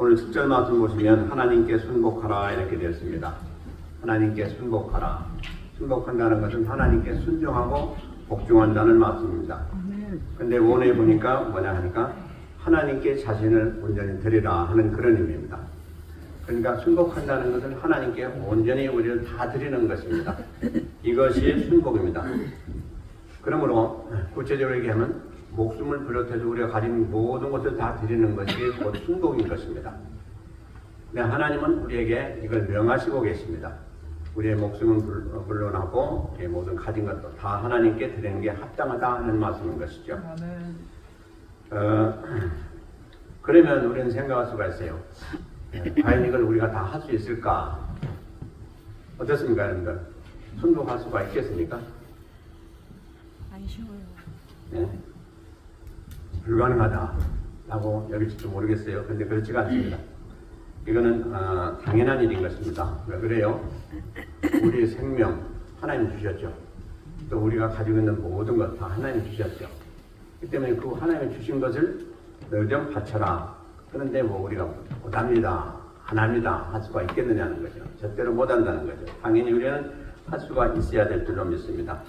오늘 10절 말씀 보시면 하나님께 순복하라 이렇게 되었습니다. 하나님께 순복하라. 순복한다는 것은 하나님께 순종하고 복종한다는 말씀입니다. 근데 원에 보니까 뭐냐 하니까 하나님께 자신을 온전히 드리라 하는 그런 의미입니다. 그러니까 순복한다는 것은 하나님께 온전히 우리를 다 드리는 것입니다. 이것이 순복입니다. 그러므로 구체적으로 얘기하면 목숨을 비롯해서 우리가 가진 모든 것을 다 드리는 것이 곧 순복인 것입니다. 근데 하나님은 우리에게 이걸 명하시고 계십니다. 우리의 목숨은 물론하고 우리의 모든 가진 것도 다 하나님께 드리는 게 합당하다 하는 말씀인 것이죠. 그러면 우리는 생각할 수가 있어요. 과연 이걸 우리가 다 할 수 있을까? 어떻습니까, 여러분들? 순복할 수가 있겠습니까? 안 쉬워요. 네. 불가능하다라고 여길지도 모르겠어요. 근데 그렇지가 않습니다. 이거는 당연한 일인 것입니다. 왜 그래요? 우리의 생명 하나님 주셨죠. 또 우리가 가지고 있는 모든 것 다 하나님 주셨죠. 그렇기 때문에 그 하나님 주신 것을 너 좀 바쳐라. 그런데 뭐 우리가 못합니다, 안 합니다 할 수가 있겠느냐는 거죠. 절대로 못한다는 거죠. 당연히 우리는 할 수가 있어야 될 줄로 믿습니다.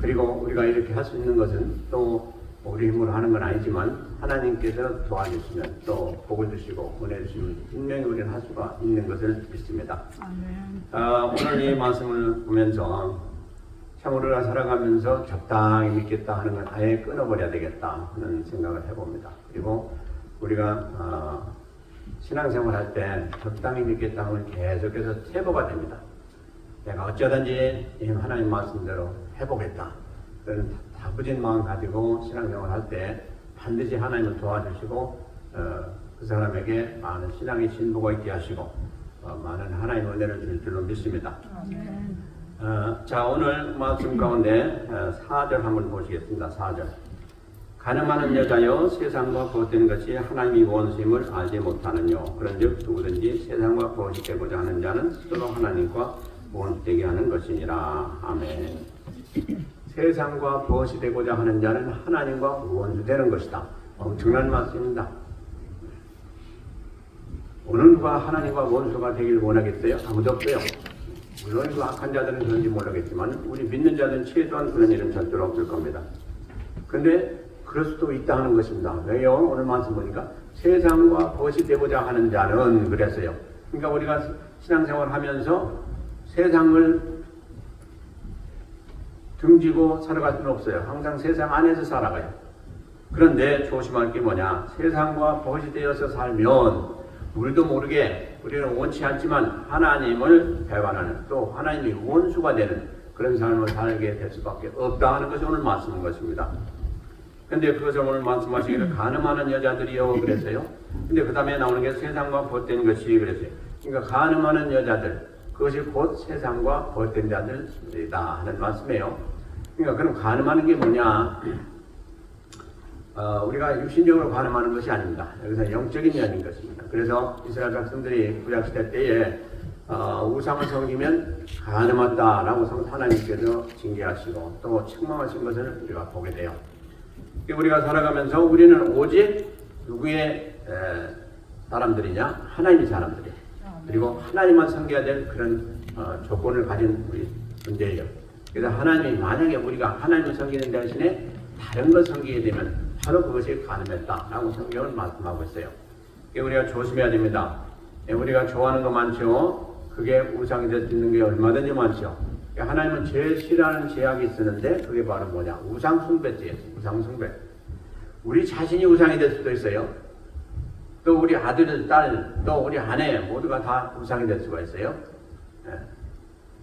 그리고 우리가 이렇게 할 수 있는 것은 또 우리 힘으로 하는 건 아니지만 하나님께서 도와주시면 또 복을 주시고 은혜 주시면 분명히 우리는 할 수가 있는 것을 믿습니다. 오늘 이 말씀을 보면서 참 우리가 살아가면서 적당히 믿겠다 하는 건 아예 끊어버려야 되겠다 하는 생각을 해봅니다. 그리고 우리가 신앙생활 할 때 적당히 믿겠다 하면 계속해서 퇴보가 됩니다. 내가 어쩌든지 하나님 말씀대로 해보겠다. 그런 다부진 마음 가지고 신앙생활 할 때 반드시 하나님을 도와주시고 그 사람에게 많은 신앙의 진보가 있게 하시고 많은 하나님의 은혜를 줄 줄로 믿습니다. 자, 오늘 말씀 가운데 4절 한번 보시겠습니다. 4절. 가늠하는 여자여 세상과 거짓된 것이 하나님이 원수임을 알지 못하느뇨. 그런즉 누구든지 세상과 거짓되고자 하는 자는 스스로 하나님과 원수되게 하는 것이니라. 아멘. 세상과 거짓되고자 하는 자는 하나님과 원수되는 것이다. 엄청난 말씀입니다. 어느 누가 하나님과 원수가 되길 원하겠어요? 아무도 없어요. 물론 그 악한 자들은 그런지 모르겠지만 우리 믿는 자들은 최소한 그런 일은 절대로 없을 겁니다. 근데 그럴 수도 있다 하는 것입니다. 왜요? 오늘 말씀 보니까 세상과 거짓되고자 하는 자는 그랬어요. 그러니까 우리가 신앙생활 하면서 세상을 등지고 살아갈 수는 없어요. 항상 세상 안에서 살아가요. 그런데 조심할 게 뭐냐? 세상과 거짓되어서 살면 우리도 모르게 우리는 원치 않지만 하나님을 배반하는 또 하나님이 원수가 되는 그런 삶을 살게 될 수밖에 없다 하는 것이 오늘 말씀인 것입니다. 근데 그것을 오늘 말씀하시기를 가늠하는 여자들이요 그랬어요. 근데 그 다음에 나오는 게 세상과 벗된 것이 그랬어요. 그러니까 가늠하는 여자들 그것이 곧 세상과 벗된 자들이다 하는 말씀이에요. 그러니까 그럼 가늠하는 게 뭐냐? 우리가 육신적으로 가늠하는 것이 아닙니다. 여기서 영적인 면인 것입니다. 그래서 이스라엘 백성들이 구약시대 때에 우상을 섬기면 가늠했다라고 하나님께서 징계하시고 또 책망하신 것을 우리가 보게 돼요. 우리가 살아가면서 우리는 오직 누구의 사람들이냐? 하나님의 사람들이에요. 그리고 하나님만 섬겨야 될 그런 조건을 가진 우리 존재예요. 그래서 하나님이 만약에 우리가 하나님을 섬기는 대신에 다른 걸 섬기게 되면 바로 그것이 가늠했다라고 성경은 말씀하고 있어요. 우리가 조심해야 됩니다. 우리가 좋아하는 거 많죠. 그게 우상이 될 수 있는 게 얼마든지 많죠. 하나님은 제일 싫어하는 죄악이 있었는데 그게 바로 뭐냐? 우상 숭배죄예요. 우상 숭배. 우리 자신이 우상이 될 수도 있어요. 또 우리 아들, 딸, 또 우리 아내 모두가 다 우상이 될 수가 있어요.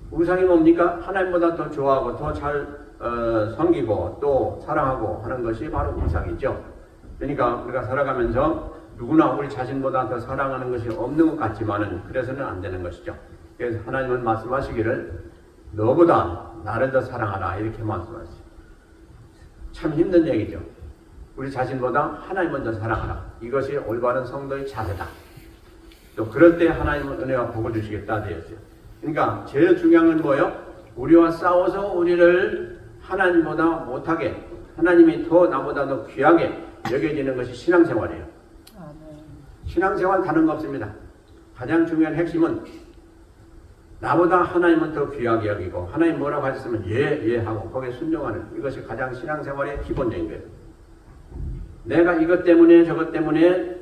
우상이 뭡니까? 하나님보다 더 좋아하고 더 잘 섬기고 또 사랑하고 하는 것이 바로 우상이죠. 그러니까 우리가 살아가면서 누구나 우리 자신보다 더 사랑하는 것이 없는 것 같지만은 그래서는 안 되는 것이죠. 그래서 하나님은 말씀하시기를 너보다 나를 더 사랑하라 이렇게 말씀하시죠. 참 힘든 얘기죠. 우리 자신보다 하나님을 더 사랑하라. 이것이 올바른 성도의 자세다. 또 그럴 때 하나님은 은혜와 복을 주시겠다 되었어요. 그러니까 제일 중요한 건 뭐예요? 우리와 싸워서 우리를 하나님보다 못하게 하나님이 더 나보다 더 귀하게 여겨지는 것이 신앙생활이에요. 신앙생활 다른 거 없습니다. 가장 중요한 핵심은 나보다 하나님은 더 귀하게 여기고 하나님 뭐라고 하셨으면 예 하고 거기에 순종하는 이것이 가장 신앙생활의 기본적인 거예요. 내가 이것 때문에 저것 때문에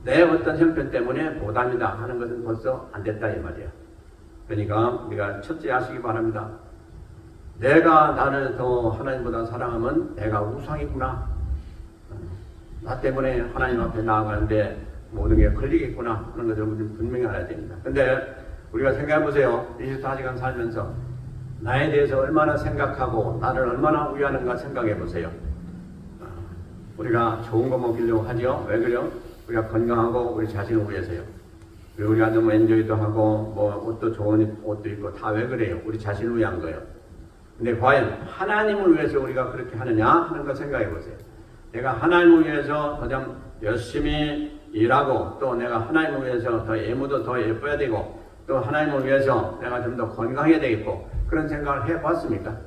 내 어떤 형편 때문에 보답이다 하는 것은 벌써 안 됐다 이 말이에요. 그러니까 우리가 첫째 아시기 바랍니다. 내가 나를 더 하나님보다 사랑하면 내가 우상이구나. 나 때문에 하나님 앞에 나아가는데 모든 게 걸리겠구나 하는 것을 우리는 분명히 알아야 됩니다. 근데 우리가 생각해 보세요. 24시간 살면서 나에 대해서 얼마나 생각하고 나를 얼마나 위하는가 생각해 보세요. 우리가 좋은 거 먹이려고 하죠. 왜 그래요? 우리가 건강하고 우리 자신을 위해서요. 그리고 우리가 너무 엔조이도 하고 뭐 옷도 좋은 옷도 입고 다 왜 그래요? 우리 자신을 위한 거예요. 근데 과연 하나님을 위해서 우리가 그렇게 하느냐 하는 거 생각해 보세요. 내가 하나님을 위해서 더 좀 열심히 일하고 또 내가 하나님을 위해서 더 외모도 더 예뻐야 되고 또 하나님을 위해서 내가 좀 더 건강해야 되겠고 그런 생각을 해봤습니까?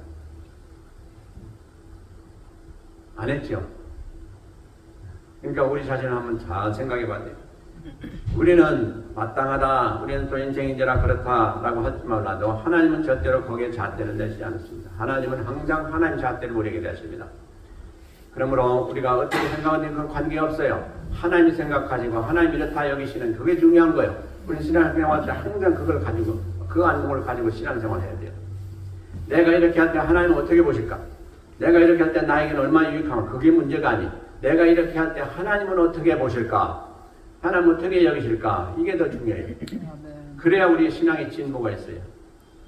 안 했죠. 그러니까 우리 자신을 한번 잘 생각해 봐야 돼요. 우리는 마땅하다, 우리는 또 인생인지라 그렇다라고 하지 말라도 하나님은 절대로 거기에 잣대를 내시지 않습니다. 하나님은 항상 하나님 잣대를 우리에게 내십니다. 그러므로 우리가 어떻게 생각하는지 그건 관계없어요. 하나님이 생각하시고 하나님이 이렇다 여기시는 그게 중요한 거예요. 우리 신앙생활 때 항상 그걸 가지고 그 안목을 가지고 신앙생활 해야 돼요. 내가 이렇게 할 때 하나님은 어떻게 보실까? 내가 이렇게 할 때 나에게는 얼마나 유익하면 그게 문제가 아니. 내가 이렇게 할 때 하나님은 어떻게 보실까? 하나님 어떻게 여기실까? 이게 더 중요해요. 그래야 우리 신앙의 진보가 있어요.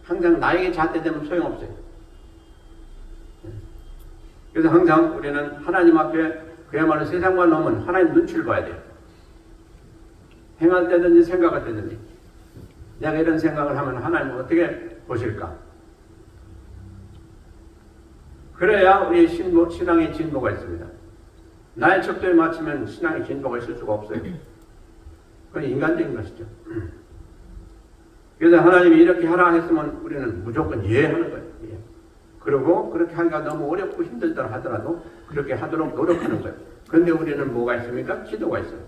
항상 나에게 잣대되면 소용없어요. 그래서 항상 우리는 하나님 앞에 그야말로 세상과 넘은 하나님 눈치를 봐야 돼요. 행할 때든지 생각할 때든지 내가 이런 생각을 하면 하나님은 어떻게 보실까? 그래야 우리 신앙의 진보가 있습니다. 나의 척도에 맞추면 신앙의 진보가 있을 수가 없어요. 그건 인간적인 것이죠. 그래서 하나님이 이렇게 하라 했으면 우리는 무조건 예 하는 거예요. 예. 그리고 그렇게 하기가 너무 어렵고 힘들다 하더라도 그렇게 하도록 노력하는 거예요. 그런데 우리는 뭐가 있습니까? 기도가 있어요.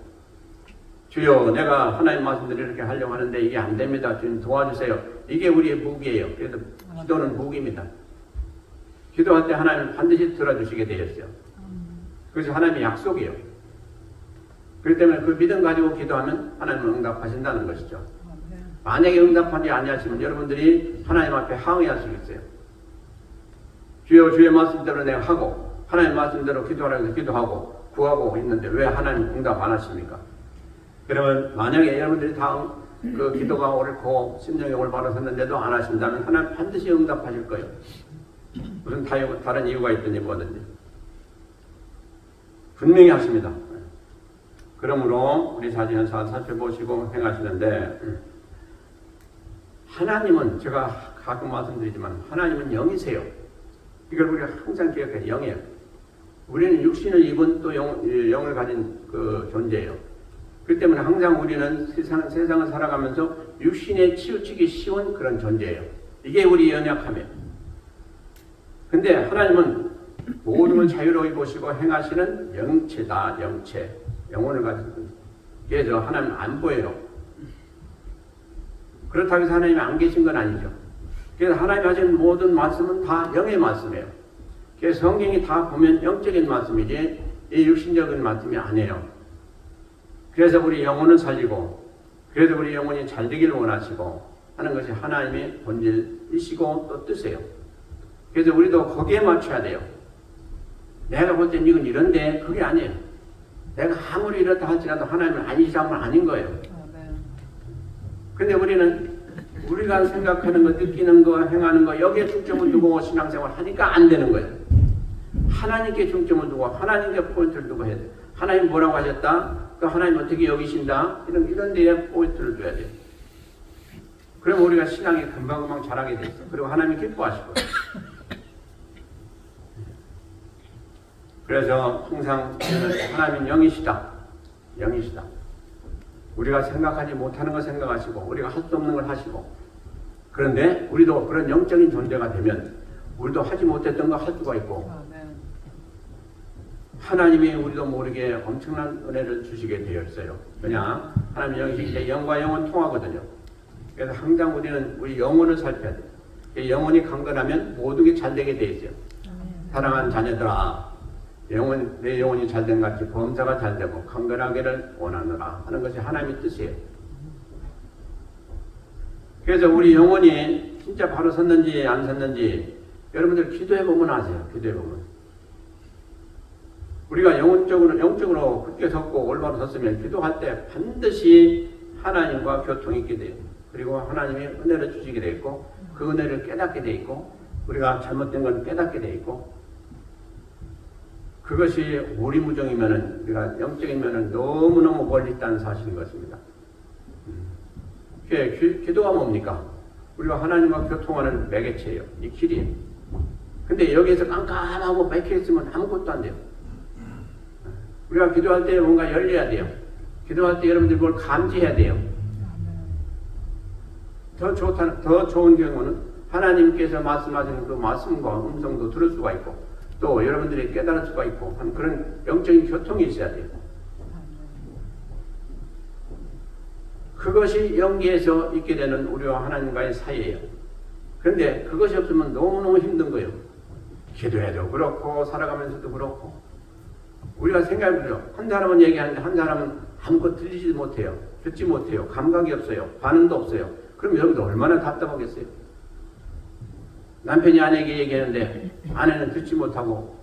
주여 내가 하나님 말씀대로 이렇게 하려고 하는데 이게 안 됩니다. 주님 도와주세요. 이게 우리의 무기예요. 그래서 기도는 무기입니다. 기도할 때 하나님은 반드시 들어주시게 되어 있어요. 그것이 하나님의 약속이에요. 그렇기 때문에 그 믿음 가지고 기도하면 하나님은 응답하신다는 것이죠. 만약에 응답하지 아니하시면 여러분들이 하나님 앞에 항의할 수 있어요. 주여 주의 말씀대로 내가 하고 하나님 말씀대로 기도하라고 해서 기도하고 구하고 있는데 왜 하나님 응답 안 하십니까? 그러면 만약에 여러분들이 다 그 기도가 옳고 심령이 올바로 섰는데도 안 하신다면 하나님 반드시 응답하실 거예요. 무슨 다른 이유가 있든지 뭐든지 분명히 하십니다. 그러므로 우리 자신을 잘 살펴보시고 행하시는데 하나님은 제가 가끔 말씀드리지만 하나님은 영이세요. 이걸 우리가 항상 기억해요. 영이에요. 우리는 육신을 입은 또 영을 가진 그 존재예요. 그렇기 때문에 항상 우리는 세상을 살아가면서 육신에 치우치기 쉬운 그런 존재예요. 이게 우리 연약함이에요. 근데 하나님은 모든 걸 자유로이 보시고 행하시는 영체다. 영체. 영혼을 가진 분. 그래서 하나님은 안 보여요. 그렇다고 해서 하나님이 안 계신 건 아니죠. 그래서 하나님이 하신 모든 말씀은 다 영의 말씀이에요. 그래서 성경이 다 보면 영적인 말씀이지 이 육신적인 말씀이 아니에요. 그래서 우리 영혼을 살리고 그래서 우리 영혼이 잘 되기를 원하시고 하는 것이 하나님의 본질이시고 또 뜻이에요. 그래서 우리도 거기에 맞춰야 돼요. 내가 볼 땐 이건 이런데 그게 아니에요. 내가 아무리 이렇다 할지라도 하나님은 아니시다면 아닌 거예요. 근데 우리는 우리가 생각하는 거, 느끼는 거, 행하는 거 여기에 중점을 두고 신앙생활 하니까 안 되는 거예요. 하나님께 중점을 두고 하나님께 포인트를 두고 해야 돼요. 하나님 뭐라고 하셨다? 또 하나님 어떻게 여기신다? 이런 데에 포인트를 둬야 돼요. 그럼 우리가 신앙이 금방금방 자라게 돼 있어요. 그리고 하나님이 기뻐하시고. 그래서 항상 하나님은 영이시다. 영이시다. 우리가 생각하지 못하는 걸 생각하시고 우리가 할 수 없는 걸 하시고 그런데 우리도 그런 영적인 존재가 되면 우리도 하지 못했던 거 할 수가 있고 하나님이 우리도 모르게 엄청난 은혜를 주시게 되어 있어요. 그냥 하나님 영이 이제 영과 영은 통하거든요. 그래서 항상 우리는 우리 영혼을 살펴야 돼요. 영혼이 강건하면 모든 게 잘 되게 되어 있어요. 사랑하는 자녀들아, 내 영혼이 잘된 같이 범사가 잘되고 강건하기를 원하노라 하는 것이 하나님의 뜻이에요. 그래서 우리 영혼이 진짜 바로 섰는지 안 섰는지 여러분들 기도해 보면 아세요. 기도해 보면 우리가 영적으로 굳게 섰고 올바로 섰으면 기도할 때 반드시 하나님과 교통이 있게 돼요. 그리고 하나님이 은혜를 주시게 돼 있고 그 은혜를 깨닫게 돼 있고 우리가 잘못된 건 깨닫게 돼 있고 그것이 오리무정이면은 우리가 영적이면은 너무너무 멀리 있다는 사실인 것입니다. 기도가 뭡니까? 우리가 하나님과 교통하는 매개체예요. 이 길이에요. 근데 여기에서 깜깜하고 막혀 있으면 아무것도 안 돼요. 우리가 기도할 때 뭔가 열려야 돼요. 기도할 때 여러분들이 뭘 감지해야 돼요. 더 좋은 경우는 하나님께서 말씀하시는 그 말씀과 음성도 들을 수가 있고 또 여러분들이 깨달을 수가 있고 한 그런 영적인 교통이 있어야 돼요. 그것이 영계에서 있게 되는 우리와 하나님과의 사이예요. 그런데 그것이 없으면 너무너무 힘든 거예요. 기도해도 그렇고 살아가면서도 그렇고 우리가 생각해보죠. 한 사람은 얘기하는데 한 사람은 아무것도 들리지 못해요. 듣지 못해요. 감각이 없어요. 반응도 없어요. 그럼 여러분들 얼마나 답답하겠어요. 남편이 아내에게 얘기하는데 아내는 듣지 못하고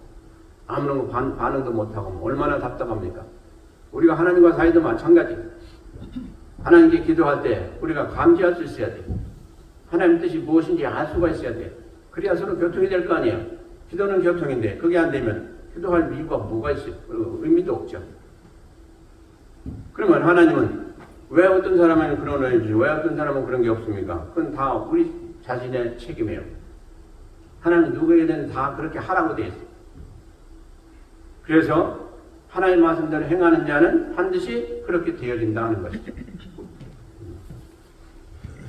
아무런 반응도 못하고 얼마나 답답합니까? 우리가 하나님과 사이도 마찬가지. 하나님께 기도할 때 우리가 감지할 수 있어야 돼요. 하나님 뜻이 무엇인지 알 수가 있어야 돼요. 그래야 서로 교통이 될 거 아니에요. 기도는 교통인데 그게 안 되면 기도할 이유가 뭐가 있어요? 의미도 없죠. 그러면 하나님은 왜 어떤 사람은 그런 의미지 왜 어떤 사람은 그런 게 없습니까? 그건 다 우리 자신의 책임이에요. 하나님 누구에게든 다 그렇게 하라고 되어 있어요. 그래서 하나님의 말씀대로 행하는 자는 반드시 그렇게 되어진다는 것이죠.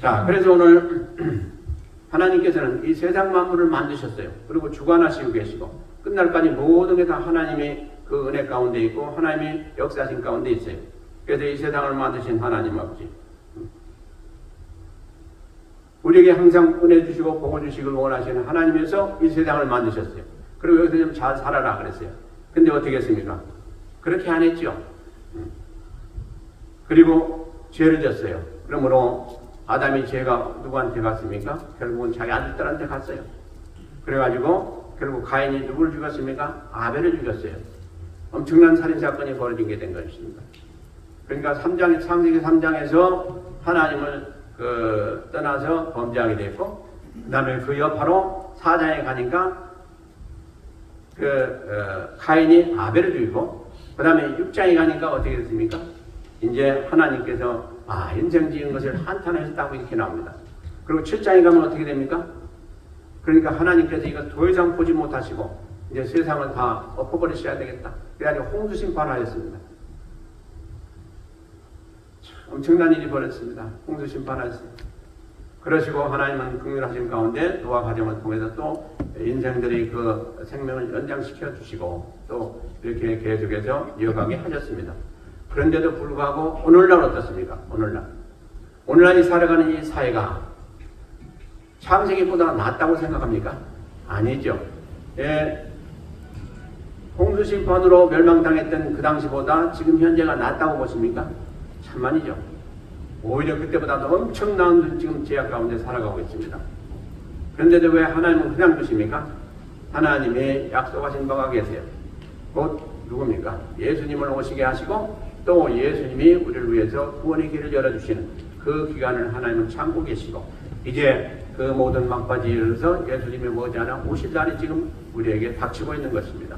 자, 그래서 오늘 하나님께서는 이 세상 만물을 만드셨어요. 그리고 주관하시고 계시고 끝날까지 모든 게 다 하나님의 그 은혜 가운데 있고 하나님의 역사하신 가운데 있어요. 그래서 이 세상을 만드신 하나님 아버지 우리에게 항상 은혜 주시고 복을 주시길 원하시는 하나님에서 이 세상을 만드셨어요. 그리고 여기서 좀 잘 살아라 그랬어요. 근데 어떻게 했습니까? 그렇게 안 했죠. 그리고 죄를 졌어요. 그러므로 아담이 죄가 누구한테 갔습니까? 결국은 자기 아들들한테 갔어요. 그래가지고 결국 가인이 누구를 죽였습니까? 아벨을 죽였어요. 엄청난 살인사건이 벌어지게 된 것입니다. 그러니까 창세기 3장에서 하나님을 떠나서 범죄하게 됐고 그 다음에 그 여파로 4장에 가니까 가인이 아벨을 죽이고 그 다음에 6장에 가니까 어떻게 됐습니까? 이제 하나님께서 인생 지은 것을 한탄하셨다고 이렇게 나옵니다. 그리고 7장에 가면 어떻게 됩니까? 그러니까 하나님께서 이거 더 이상 보지 못하시고 이제 세상을 다 엎어버리셔야 되겠다. 그래가지고 홍수 심판하였습니다. 엄청난 일이 벌어졌습니다. 홍수 심판하였습니다. 그러시고 하나님은 긍휼하신 가운데 노아 가정을 통해서 또 인생들의 그 생명을 연장시켜 주시고 또 이렇게 계속해서 이어가게 하셨습니다. 그런데도 불구하고 오늘날 어떻습니까? 오늘날 이 살아가는 이 사회가 창세기보다 낫다고 생각합니까? 아니죠. 홍수 심판으로 멸망당했던 그 당시보다 지금 현재가 낫다고 보십니까? 참만이죠. 오히려 그때보다도 엄청난 지금 제약 가운데 살아가고 있습니다. 그런데도 왜 하나님은 그냥 두십니까? 하나님이 약속하신 바가 계세요. 곧 누굽니까? 예수님을 오시게 하시고 또 예수님이 우리를 위해서 구원의 길을 열어주시는 그 기간을 하나님은 참고 계시고 이제 그 모든 막바지에 이르러서 예수님이 머지않아 오실 날이 지금 우리에게 닥치고 있는 것입니다.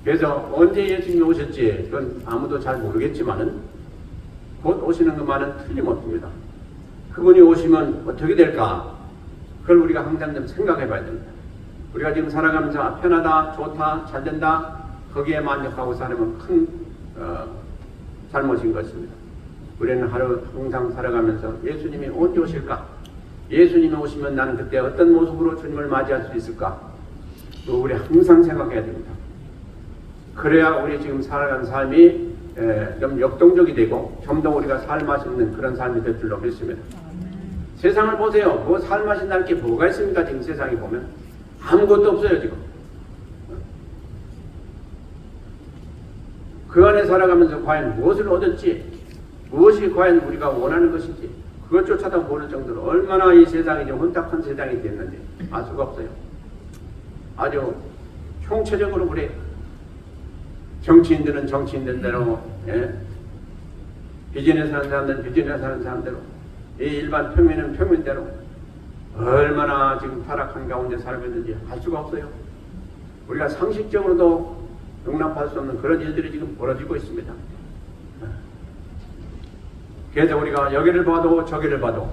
그래서 언제 예수님이 오실지 그건 아무도 잘 모르겠지만은 곧 오시는 것만은 틀림없습니다. 그분이 오시면 어떻게 될까? 그걸 우리가 항상 좀 생각해 봐야 됩니다. 우리가 지금 살아가면서 편하다, 좋다, 잘 된다 거기에 만족하고 살면 큰 잘못인 것입니다. 우리는 하루 항상 살아가면서 예수님이 언제 오실까? 예수님이 오시면 나는 그때 어떤 모습으로 주님을 맞이할 수 있을까? 우리 항상 생각해야 됩니다. 그래야 우리 지금 살아가는 삶이 좀 역동적이 되고 좀 더 우리가 살맛 있는 그런 삶이 될 줄로 믿습니다. 세상을 보세요. 뭐 살맛있는 게 뭐가 있습니까? 지금 세상에 보면 아무것도 없어요. 지금 그 안에 살아가면서 과연 무엇을 얻었지, 무엇이 과연 우리가 원하는 것인지 그것조차도 모를 정도로 얼마나 이 세상이 좀 혼탁한 세상이 됐는지 알 수가 없어요. 아주 총체적으로 그래. 정치인들은 정치인들대로, 비전에 사는 사람들은 비전에 사는 사람대로, 이 일반 평민은 평민대로 얼마나 지금 타락한 가운데 살고 있는지 알 수가 없어요. 우리가 상식적으로도 용납할 수 없는 그런 일들이 지금 벌어지고 있습니다. 그래서 우리가 여기를 봐도 저기를 봐도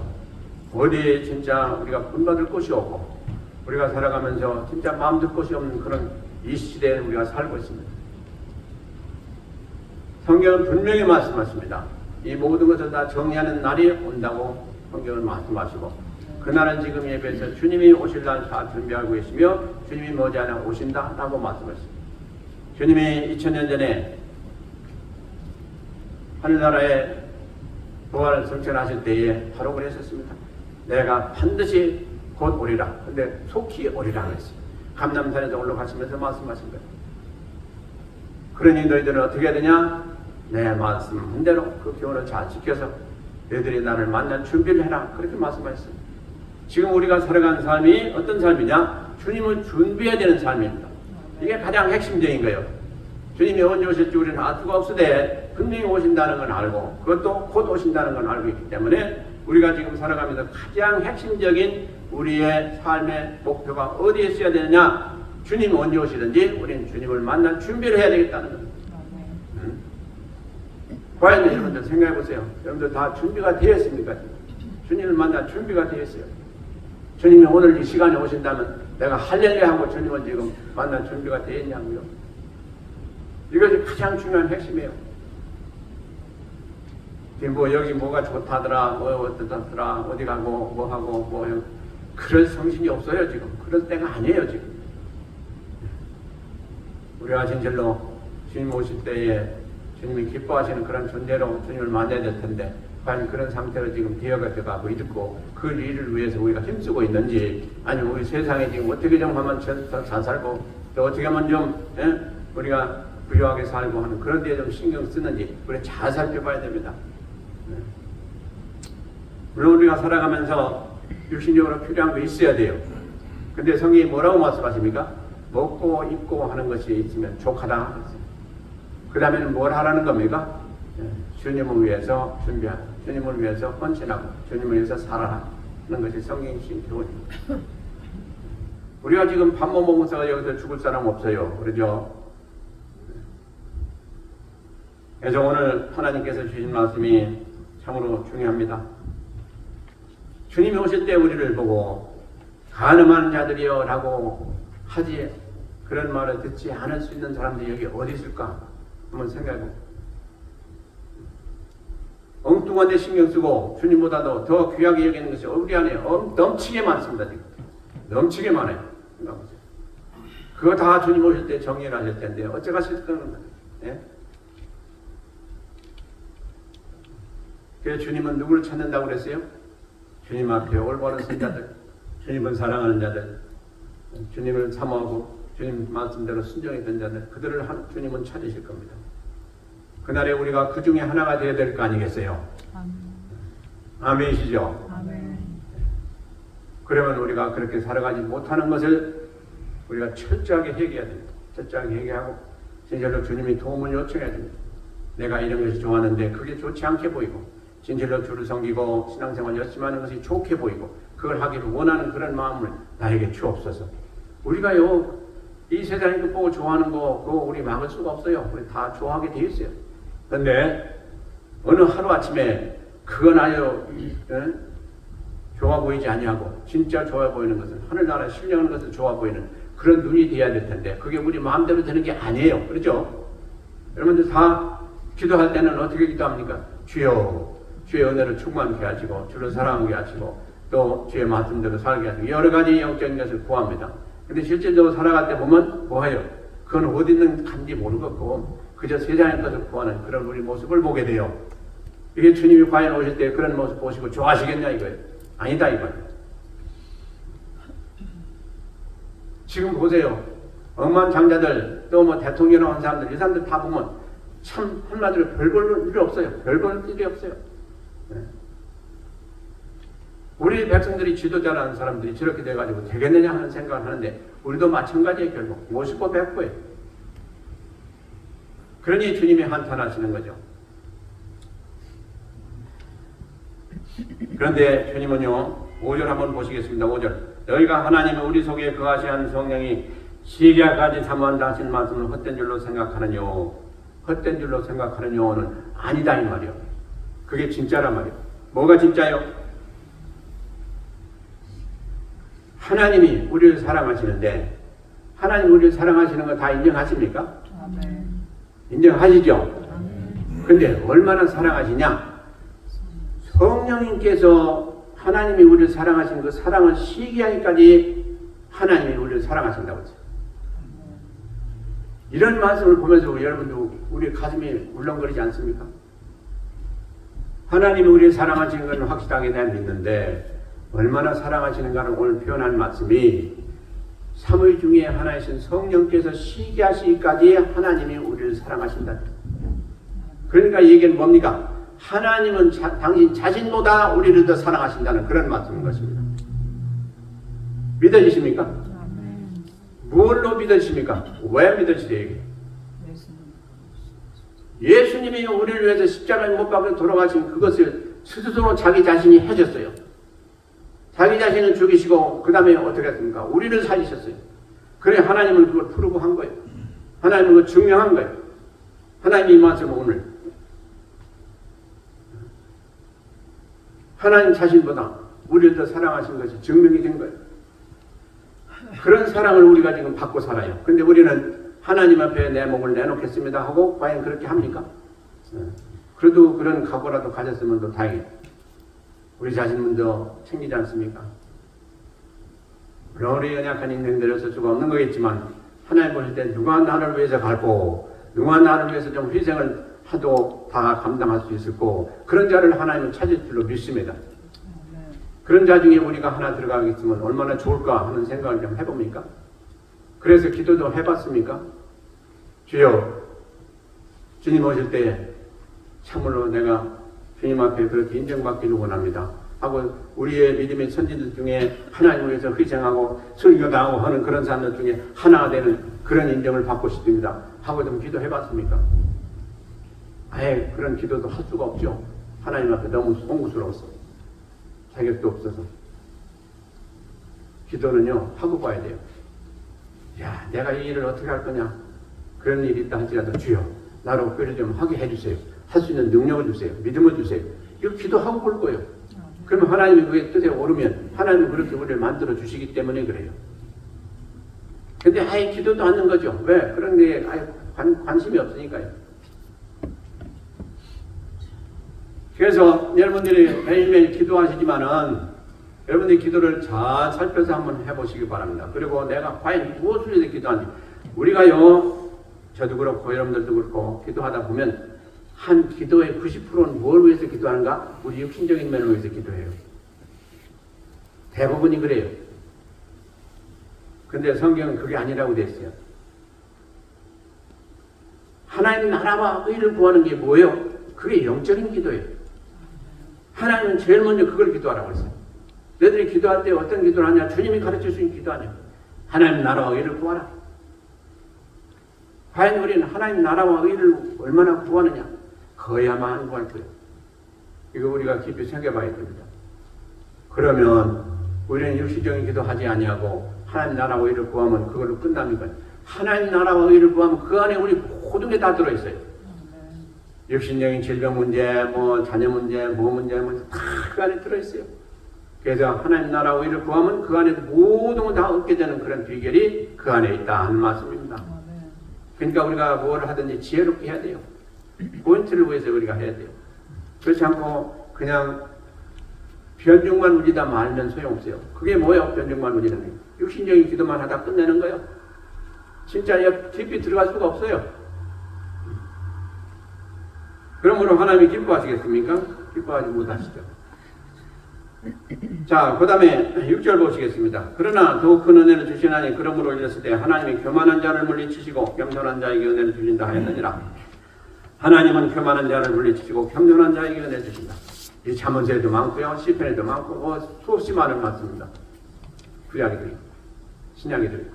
어디에 진짜 우리가 본받을 곳이 없고 우리가 살아가면서 진짜 마음 둘 곳이 없는 그런 이 시대에 우리가 살고 있습니다. 성경은 분명히 말씀하십니다. 이 모든 것을 다 정리하는 날이 온다고 성경은 말씀하시고 그날은 지금 예배에서 주님이 오실 날 다 준비하고 계시며 주님이 머지않아 오신다라고 말씀하십니다. 주님이 2000년 전에 하늘나라에 부활을 성천하실 때에 바로 그랬었습니다. 내가 반드시 곧 오리라. 근데 속히 오리라 그랬어요. 감람산에서 올라가시면서 말씀하신 거예요. 그러니 너희들은 어떻게 해야 되냐? 내 말씀한 대로 그 교훈을 잘 지켜서 너희들이 나를 만날 준비를 해라. 그렇게 말씀하셨어요. 지금 우리가 살아가는 삶이 어떤 삶이냐? 주님을 준비해야 되는 삶입니다. 이게 가장 핵심적인 거예요. 주님이 언제 오실지 우리는 알 수가 없으되 분명히 오신다는 건 알고 그것도 곧 오신다는 건 알고 있기 때문에 우리가 지금 살아가면서 가장 핵심적인 우리의 삶의 목표가 어디에 있어야 되느냐? 주님이 언제 오시든지 우리는 주님을 만날 준비를 해야 되겠다는 겁니다. 과연 여러분들 생각해 보세요. 여러분들 다 준비가 되어 있습니까? 주님을 만날 준비가 되어 있어요. 주님이 오늘 이 시간에 오신다면 내가 할렐루야 하고 주님을 지금 만날 준비가 되어 있냐고요. 이것이 가장 중요한 핵심이에요. 지금 뭐 여기 뭐가 좋다더라, 뭐 어떠더라, 어디 가고 뭐 하고 뭐 그럴 정신이 없어요 지금. 그럴 때가 아니에요 지금. 우리가 진실로 주님 오실 때에 주님이 기뻐하시는 그런 존재로 주님을 만나야 될 텐데 과연 그런 상태로 지금 되어가고 있고 그 일을 위해서 우리가 힘쓰고 있는지 아니면 우리 세상에 지금 어떻게 좀 하면 잘 살고 또 어떻게 하면 좀 우리가 부유하게 살고 하는 그런 데에 좀 신경 쓰는지 우리 잘 살펴봐야 됩니다. 물론 우리가 살아가면서 육신적으로 필요한 게 있어야 돼요. 근데 성경이 뭐라고 말씀하십니까? 먹고 입고 하는 것이 있으면 족하다. 그 다음에는 뭘 하라는 겁니까? 주님을 위해서 준비하고 주님을 위해서 헌신하고 주님을 위해서 살아라 하는 것이 성경의 교훈입니다. 우리가 지금 밥 못 먹으면서 여기서 죽을 사람 없어요. 그러죠? 그래서 오늘 하나님께서 주신 말씀이 참으로 중요합니다. 주님이 오실 때 우리를 보고 가늠한 자들이여 라고 하지 그런 말을 듣지 않을 수 있는 사람들이 여기 어디 있을까? 한번 생각해보고 엉뚱한 데 신경 쓰고 주님보다도 더 귀하게 여기는 것이 우리 안에 넘치게 많습니다. 지금. 넘치게 많아요. 생각해보세요. 그거 다 주님 오실 때 정리를 하실 텐데 어쩌가실 거는 예? 그래서 주님은 누구를 찾는다고 그랬어요? 주님 앞에 올바른 선자들, 주님을 사랑하는 자들, 주님을 사모하고 주님 말씀대로 순종했던 자들, 그들을 주님은 찾으실 겁니다. 그날에 우리가 그 중에 하나가 되어야 될 거 아니겠어요? 아멘이시죠? 아멘. 그러면 우리가 그렇게 살아가지 못하는 것을 우리가 철저하게 회개해야 됩니다. 철저하게 회개하고 진실로 주님이 도움을 요청해야 됩니다. 내가 이런 것이 좋았는데 그게 좋지 않게 보이고 진실로 주를 섬기고 신앙생활 열심히 하는 것이 좋게 보이고 그걸 하기를 원하는 그런 마음을 나에게 주옵소서. 우리가요 이 세상에 그 보고 좋아하는 거 그거 우리 막을 수가 없어요. 우리 다 좋아하게 돼 있어요. 그런데 어느 하루아침에 그건 아주 좋아 보이지 아니하고 진짜 좋아 보이는 것은 하늘나라에 신령한 것은 좋아 보이는 그런 눈이 돼야 될 텐데 그게 우리 마음대로 되는 게 아니에요. 그렇죠? 여러분들 다 기도할 때는 어떻게 기도합니까? 주여 주의 은혜를 충만케 하시고 주를 사랑하게 하시고 또 주의 말씀대로 살게 하시고 여러 가지 영적인 것을 구합니다. 근데 실제적으로 살아갈 때 보면 뭐해요? 그건 어디 있는 간지 모르겠고 그저 세상에 것을 구하는 그런 우리 모습을 보게 돼요. 이게 주님이 과연 오실 때 그런 모습 보시고 좋아하시겠냐 이거예요. 아니다 이거예요. 지금 보세요. 억만장자들 또 뭐 대통령 한 사람들 이 사람들 다 보면 참 한마디로 별 볼 일이 없어요. 별 볼 일이 없어요. 네. 우리 백성들이 지도자라는 사람들이 저렇게 돼가지고 되겠느냐 하는 생각을 하는데 우리도 마찬가지예요. 결국 50고 100고예요. 그러니 주님이 한탄하시는 거죠. 그런데 주님은요 5절 한번 보시겠습니다. 5절 너희가 하나님이 우리 속에 거하시는 성령이 시기야까지 사모한다 하신 말씀을 헛된 줄로 생각하느뇨. 헛된 줄로 생각하느뇨는 아니다 이 말이요. 그게 진짜란 말이요. 뭐가 진짜요? 하나님이 우리를 사랑하시는데 하나님 우리를 사랑하시는 거 다 인정하십니까? 아멘. 인정하시죠? 근데 얼마나 사랑하시냐? 성령님께서 하나님이 우리를 사랑하시는 그 사랑은 시기하기까지 하나님이 우리를 사랑하신다고 했어요. 이런 말씀을 보면서 여러분도 우리 가슴이 울렁거리지 않습니까? 하나님이 우리를 사랑하시는 것은 확실하게 내가 믿는데 얼마나 사랑하시는가를 오늘 표현한 말씀이 삼위 중에 하나이신 성령께서 시기하시기까지 하나님이 우리를 사랑하신다. 그러니까 이 얘기는 뭡니까? 하나님은 당신 자신보다 우리를 더 사랑하신다는 그런 말씀인 것입니다. 믿어지십니까? 아멘. 무엇로 믿어지십니까? 왜 믿어지세요? 예수님이 우리를 위해서 십자가에 못 박혀 돌아가신 그것을 스스로 자기 자신이 해줬어요. 자기 자신을 죽이시고 그 다음에 어떻게 했습니까? 우리를 살리셨어요. 그래 하나님은 그걸 풀고 한 거예요. 하나님은 그걸 증명한 거예요. 하나님이 이 말씀을 오늘 하나님 자신보다 우리를 더 사랑하신 것이 증명이 된 거예요. 그런 사랑을 우리가 지금 받고 살아요. 근데 우리는 하나님 앞에 내 몸을 내놓겠습니다 하고 과연 그렇게 합니까? 그래도 그런 각오라도 가졌으면 더 다행이에요. 우리 자신 먼저 챙기지 않습니까? 물론 우리 연약한 인생들을 쓸 수가 없는 거겠지만 하나님 보실 때 누가 나를 위해서 갈고 누가 나를 위해서 좀 희생을 하도 다 감당할 수 있었고 그런 자를 하나님은 찾을 줄로 믿습니다. 그런 자 중에 우리가 하나 들어가겠으면 얼마나 좋을까 하는 생각을 좀 해봅니까? 그래서 기도도 해봤습니까? 주여 주님 오실 때 참으로 내가 주님 앞에 그렇게 인정받기를 원합니다 하고 우리의 믿음의 선진들 중에 하나님을 위해서 희생하고 설교당하고 하는 그런 사람들 중에 하나가 되는 그런 인정을 받고 싶습니다 하고 좀 기도해봤습니까? 아예 그런 기도도 할 수가 없죠. 하나님 앞에 너무 송구스러웠어. 자격도 없어서. 기도는요 하고 봐야 돼요. 야 내가 이 일을 어떻게 할 거냐. 그런 일이 있다 할지라도 주여 나로 그를 좀 하게 해주세요. 할 수 있는 능력을 주세요. 믿음을 주세요. 이거 기도하고 볼 거예요. 그러면 하나님이 그게 뜻에 오르면 하나님은 그렇게 우리를 만들어 주시기 때문에 그래요. 근데 아예 기도도 않는 거죠. 왜? 그런 게 아예 관심이 없으니까요. 그래서 여러분들이 매일매일 기도하시지만은 여러분들이 기도를 잘 살펴서 한번 해보시기 바랍니다. 그리고 내가 과연 무엇을 위해서 기도하는지 우리가요 저도 그렇고 여러분들도 그렇고 기도하다 보면 한 기도의 90%는 뭘 위해서 기도하는가? 우리 육신적인 면을 위해서 기도해요. 대부분이 그래요. 근데 성경은 그게 아니라고 되어 있어요. 하나님 나라와 의를 구하는 게 뭐예요? 그게 영적인 기도예요. 하나님은 제일 먼저 그걸 기도하라고 했어요. 너희들이 기도할 때 어떤 기도를 하냐? 주님이 가르쳐 주신 기도 아니에요. 하나님 나라와 의를 구하라. 과연 우리는 하나님 나라와 의를 얼마나 구하느냐? 거야만 안 구할 거예요. 이거 우리가 깊이 생각해 봐야 됩니다. 그러면 우리는 육신적인 기도하지 아니하고 하나님 나라와 의를 구하면 그걸로 끝납니까? 하나님 나라와 의를 구하면 그 안에 우리 모든 게 다 들어있어요. 육신적인 질병 문제, 뭐 자녀 문제, 뭐 문제, 다 그 안에 들어있어요. 그래서 하나님 나라와 의를 구하면 그 안에 모든 걸 다 얻게 되는 그런 비결이 그 안에 있다 하는 말씀입니다. 그러니까 우리가 뭘 하든지 지혜롭게 해야 돼요. 포인트를 위해서 우리가 해야 돼요. 그렇지 않고 그냥 변증만 우리다 말면 소용없어요. 그게 뭐예요? 변증만 우리는 육신적인 기도만 하다 끝내는 거예요. 진짜 깊이 들어갈 수가 없어요. 그러므로 하나님이 기뻐하시겠습니까? 기뻐하지 못하시죠. 자, 그 다음에 6절 보시겠습니다. 그러나 더욱 큰 은혜를 주시나니 그러므로 이랬을 때 하나님이 교만한 자를 물리치시고 겸손한 자에게 은혜를 주신다 하였느니라. 하나님은 교만한 자를 물리치시고 겸손한 자에게 은혜를 주신다. 이 잠언서에도 많고요, 시편에도 많고 수없이 많은 말씀입니다. 구약에도 있고 신약에도 있고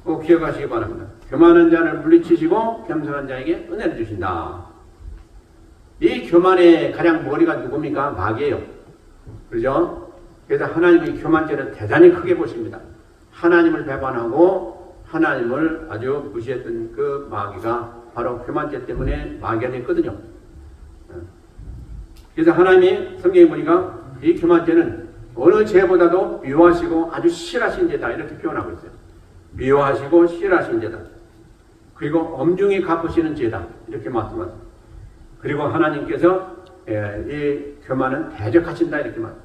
꼭 기억하시기 바랍니다. 교만한 자를 물리치시고 겸손한 자에게 은혜를 주신다. 이 교만의 가장 머리가 누굽니까? 마귀예요. 그렇죠? 그래서 하나님이 교만죄를 대단히 크게 보십니다. 하나님을 배반하고 하나님을 아주 무시했던 그 마귀가 바로 교만죄 때문에 마귀가 됐거든요. 그래서 하나님이 성경에 보니까 이 교만죄는 어느 죄보다도 미워하시고 아주 싫어하신 죄다 이렇게 표현하고 있어요. 미워하시고 싫어하신 죄다. 그리고 엄중히 갚으시는 죄다 이렇게 말씀하세요. 그리고 하나님께서 이 교만은 대적하신다 이렇게 말합니다.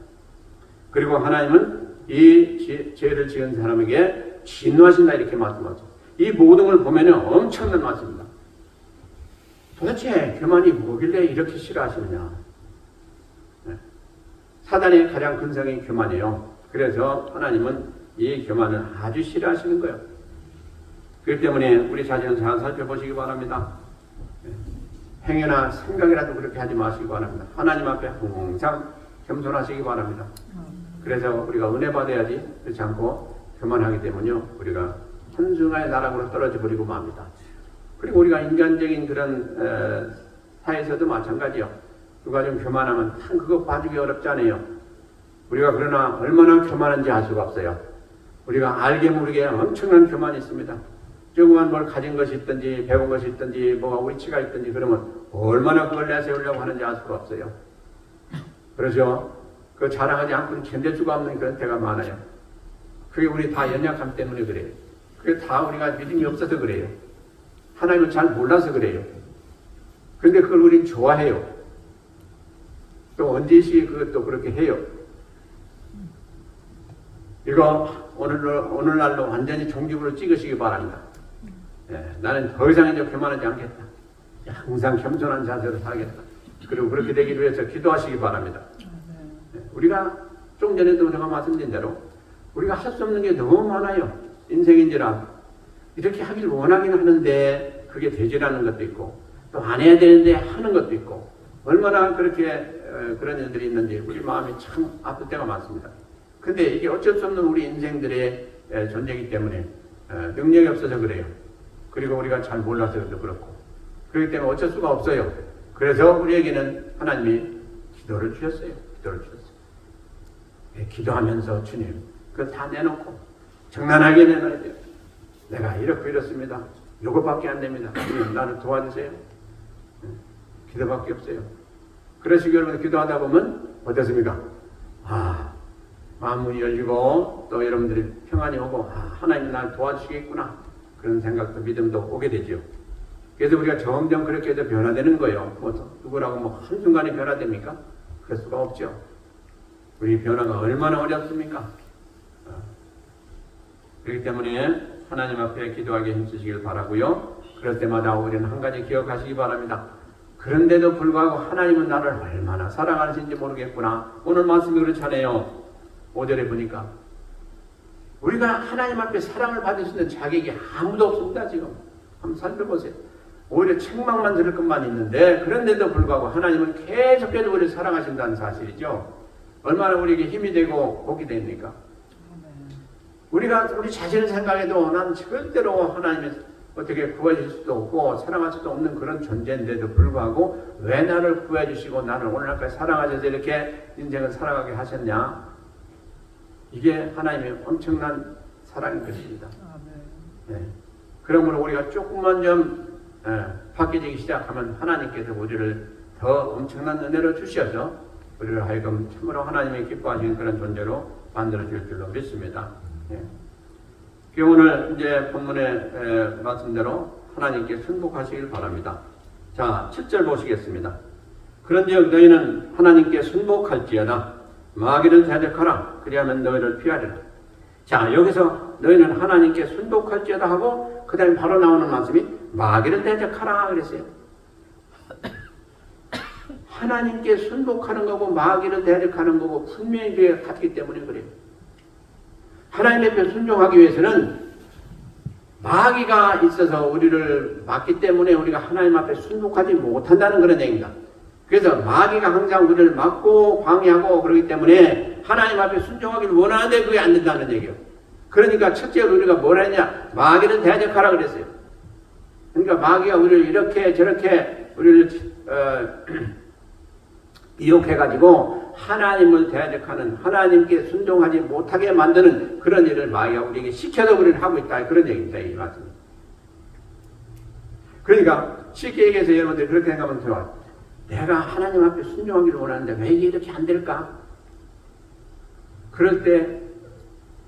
그리고 하나님은 이 죄를 지은 사람에게 진노하신다 이렇게 말씀하죠. 이 모든 걸 보면 엄청난 말씀입니다. 도대체 교만이 뭐길래 이렇게 싫어하시느냐. 사단의 가장 근성이 교만이에요. 그래서 하나님은 이 교만을 아주 싫어하시는 거예요. 그렇기 때문에 우리 자신을 잘 살펴보시기 바랍니다. 행위나 생각이라도 그렇게 하지 마시기 바랍니다. 하나님 앞에 항상 겸손하시기 바랍니다. 그래서 우리가 은혜 받아야지 그렇지 않고 교만하기 때문에 우리가 한순간에 나락으로 떨어져 버리고 맙니다. 그리고 우리가 인간적인 그런 사회에서도 마찬가지요. 누가 좀 교만하면 참 그거 봐주기 어렵지 않아요. 우리가 그러나 얼마나 교만한지 알 수가 없어요. 우리가 알게 모르게 엄청난 교만이 있습니다. 조그만 뭘 가진 것이 있든지 배운 것이 있든지 뭐가 위치가 있든지 그러면 얼마나 그걸 내세우려고 하는지 알 수가 없어요. 그렇죠? 그 자랑하지 않고는 견딜 수가 없는 그런 때가 많아요. 그게 우리 다 연약함 때문에 그래요. 그게 다 우리가 믿음이 없어서 그래요. 하나님을 잘 몰라서 그래요. 그런데 그걸 우린 좋아해요. 또 언제시 그것도 그렇게 해요. 이거 오늘날로 완전히 종집으로 찍으시기 바랍니다. 나는 더 이상 이제 교만하지 않겠다. 항상 겸손한 자세로 살겠다. 그리고 그렇게 되기 위해서 기도하시기 바랍니다. 우리가 좀 전에도 제가 말씀드린 대로 우리가 할 수 없는 게 너무 많아요. 인생인지라 이렇게 하길 원하긴 하는데 그게 되질 않는 것도 있고 또 안 해야 되는데 하는 것도 있고 얼마나 그렇게 그런 일들이 있는지 우리 마음이 참 아플 때가 많습니다. 근데 이게 어쩔 수 없는 우리 인생들의 존재이기 때문에 능력이 없어서 그래요. 그리고 우리가 잘 몰라서도 그렇고 그렇기 때문에 어쩔 수가 없어요. 그래서 우리에게는 하나님이 기도를 주셨어요. 기도를 주셨어요. 기도하면서 주님 그거 다 내놓고 정난하게 내놔야 돼요. 내가 이렇고 이렇습니다. 요거밖에 안 됩니다. 주님 나를 도와주세요. 기도밖에 없어요. 그러시기 여러분 기도하다 보면 어떻습니까? 마음이 열리고 또 여러분들이 평안이 오고 하나님이 나를 도와주시겠구나 그런 생각도 믿음도 오게 되죠. 그래서 우리가 점점 그렇게 해서 변화되는 거예요. 뭐 누구라고 한순간에 변화됩니까? 그럴 수가 없죠. 우리 변화가 얼마나 어렵습니까? 그렇기 때문에 하나님 앞에 기도하기 힘쓰시길 바라고요. 그럴 때마다 우리는 한 가지 기억하시기 바랍니다. 그런데도 불구하고 하나님은 나를 얼마나 사랑하시는지 모르겠구나. 오늘 말씀이 그렇잖아요. 5절에 보니까 우리가 하나님 앞에 사랑을 받을 수 있는 자격이 아무도 없습니다. 지금 한번 살펴보세요. 오히려 책망만 들을 것만 있는데 그런데도 불구하고 하나님은 계속해서 우리를 사랑하신다는 사실이죠. 얼마나 우리에게 힘이 되고 복이 됩니까? 우리가 우리 자신을 생각해도 난 절대로 하나님이 어떻게 구해줄 수도 없고 사랑할 수도 없는 그런 존재인데도 불구하고 왜 나를 구해주시고 나를 오늘날까지 사랑하셔서 이렇게 인생을 살아가게 하셨냐? 이게 하나님의 엄청난 사랑인 것입니다. 네. 그러므로 우리가 조금만 좀 바뀌기 시작하면 하나님께서 우리를 더 엄청난 은혜를 주셔서 우리를 하여금 참으로 하나님이 기뻐하시는 그런 존재로 만들어줄 줄로 믿습니다. 예. 오늘 이제 본문의 말씀대로 하나님께 순복하시길 바랍니다. 자, 7절 보시겠습니다. 그런즉 너희는 하나님께 순복할지어다 마귀를 대적하라 그리하면 너희를 피하리라. 자, 여기서 너희는 하나님께 순복할지어다 하고 그 다음에 바로 나오는 말씀이 마귀를 대적하라 그랬어요. 하나님께 순복하는 거고 마귀를 대적하는 거고 분명히 그게 같기 때문에 그래요. 하나님 앞에 순종하기 위해서는 마귀가 있어서 우리를 막기 때문에 우리가 하나님 앞에 순복하지 못한다는 그런 얘기입니다. 그래서 마귀가 항상 우리를 막고 방해하고 그러기 때문에 하나님 앞에 순종하기를 원하는데 그게 안 된다는 얘기예요. 그러니까 첫째로 우리가 뭘 했냐? 마귀를 대적하라 그랬어요. 그러니까 마귀가 우리를 이렇게 저렇게 우리를 이용해가지고 하나님을 대적하는 하나님께 순종하지 못하게 만드는 그런 일을 마귀가 우리에게 시켜서 우리를 하고 있다. 그런 얘기입니다. 이 말씀. 그러니까 쉽게 얘기해서 여러분들이 그렇게 생각하면 돼요. 내가 하나님 앞에 순종하기를 원하는데 왜 이게 이렇게 안 될까? 그럴 때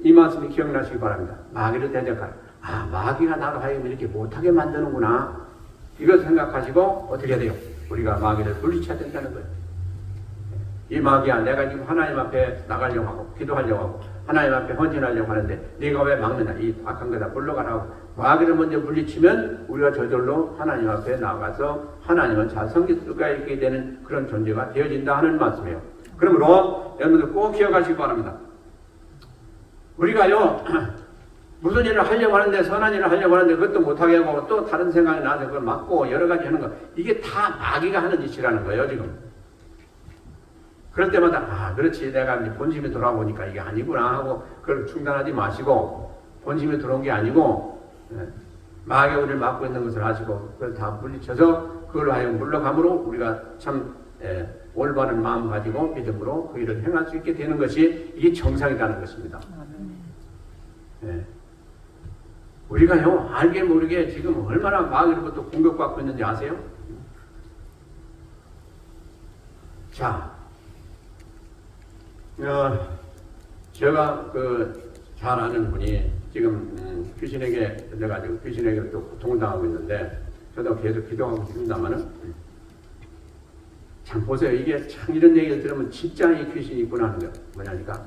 이 말씀이 기억나시기 바랍니다. 마귀를 대적하라. 아, 마귀가 나로 하여금 이렇게 못하게 만드는구나. 이걸 생각하시고 어떻게 해야 돼요? 우리가 마귀를 물리쳐야 된다는 거예요. 이 마귀야, 내가 지금 하나님 앞에 나가려고 하고 기도하려고 하고 하나님 앞에 헌신하려고 하는데 네가 왜 막느냐? 이 악한 거다 물러가라고. 마귀를 먼저 물리치면 우리가 저절로 하나님 앞에 나가서 하나님은 잘 섬길 수가 있게 되는 그런 존재가 되어진다 하는 말씀이에요. 그러므로 여러분들 꼭 기억하시기 바랍니다. 우리가요 무슨 일을 하려고 하는데 선한 일을 하려고 하는데 그것도 못하게 하고 또 다른 생각이 나서 그걸 막고 여러 가지 하는 거, 이게 다 마귀가 하는 짓이라는 거예요 지금. 그럴 때마다 아 그렇지 내가 이제 본심에 돌아보니까 이게 아니구나 하고 그걸 중단하지 마시고 본심에 들어온 게 아니고 마귀가 우리를 막고 있는 것을 아시고 그걸 다 물리쳐서 그걸로 하여금 물러감으로 우리가 참 올바른 마음 가지고 믿음으로 그 일을 행할 수 있게 되는 것이 이게 정상이라는 것입니다. 우리가요 알게 모르게 지금 얼마나 마귀로부터 공격받고 있는지 아세요? 자, 제가 잘 아는 분이 지금 귀신에게 들려가지고 귀신에게 또 고통을 당하고 있는데 저도 계속 기도하고 있습니다만은 참 보세요. 이게 참 이런 얘기를 들으면 진짜 이 귀신이 있구나 하는 거예요. 뭐냐니까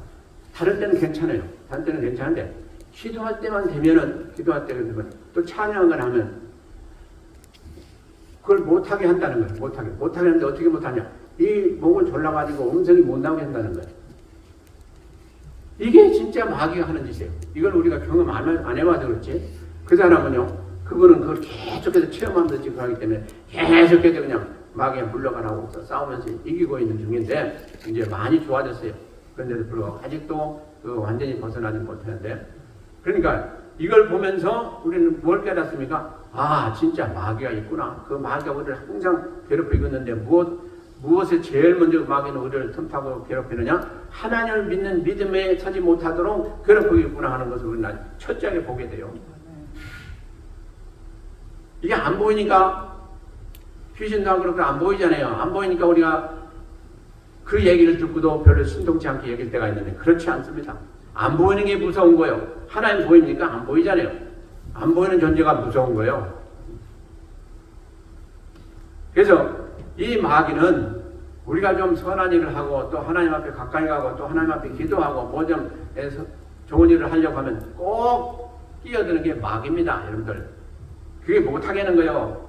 다른 때는 괜찮아요. 다른 때는 괜찮은데 기도할 때만 되면은 기도할 때 되면 또 찬양을 하면 그걸 못하게 한다는 거예요. 못하게 하는데 어떻게 못하냐? 이 목을 졸라가지고 음성이 못 나오게 한다는 거예요. 이게 진짜 마귀가 하는 짓이에요. 이걸 우리가 경험 안 해봐서 그렇지. 그 사람은요, 그분은 그걸 계속해서 체험하면서 지금 하기 때문에 계속해서 그냥 마귀에 물러가라고 싸우면서 이기고 있는 중인데 이제 많이 좋아졌어요. 그런데도 불구하고 아직도 완전히 벗어나지 못하는데, 그러니까 이걸 보면서 우리는 뭘 깨닫습니까? 아, 진짜 마귀가 있구나. 그 마귀가 우리를 항상 괴롭히고 있는데 무엇에 제일 먼저 마귀는 우리를 틈타고 괴롭히느냐? 하나님을 믿는 믿음에 서지 못하도록 괴롭히고 있구나 하는 것을 우리는 첫째하게 보게 돼요. 이게 안 보이니까 귀신도 그렇게 안 보이잖아요. 안 보이니까 우리가 그 얘기를 듣고도 별로 신동치 않게 여길 때가 있는데 그렇지 않습니다. 안 보이는 게 무서운 거예요. 하나님 보입니까? 안 보이잖아요. 안 보이는 존재가 무서운 거예요. 그래서 이 마귀는 우리가 좀 선한 일을 하고 또 하나님 앞에 가까이 가고 또 하나님 앞에 기도하고 뭐 좀 좋은 일을 하려고 하면 꼭 끼어드는 게 마귀입니다. 여러분들. 그게 못하게 하는 거예요.